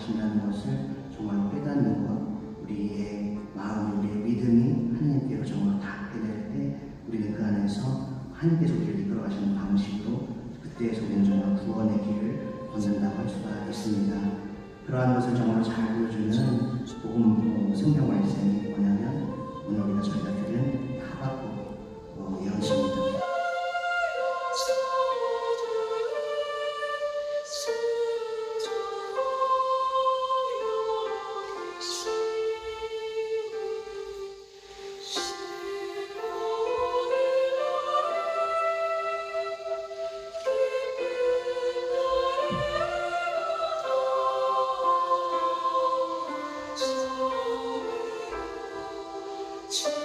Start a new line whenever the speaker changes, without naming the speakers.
하신다는 것을 정말로 깨닫는 것, 우리의 마음, 우리의 믿음이 하나님께로 정말로 닿게 될 때 우리는 그 안에서 하나님께서 우리를 이끌어가시는 방식으로 그때에서 우리는 정말 구원의 길을 걷는다고 할 수가 있습니다. 그러한 것을 정말로 잘 보여주는 복음 성경 말씀이 뭐냐면 오늘 우리가 저희가 들은 하박국 예언입니다.
주